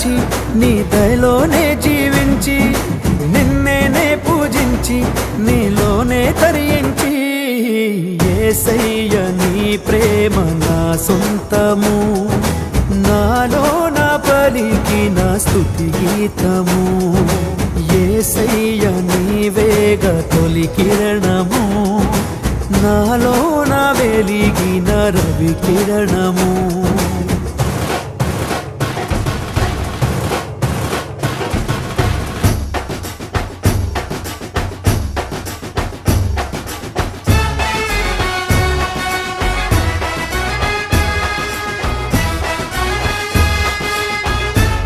తలచి నీ దయలోనే జీవించి నిన్నే పూజించి నీలోనే తరించి యేసయ్య నీ ప్రేమ నా సొంతము నాలో నా పలికిన స్తుతి గీతము యేసయ్య నీవేగ తొలి కిరణము నాలో నా వెలిగిన రవి కిరణము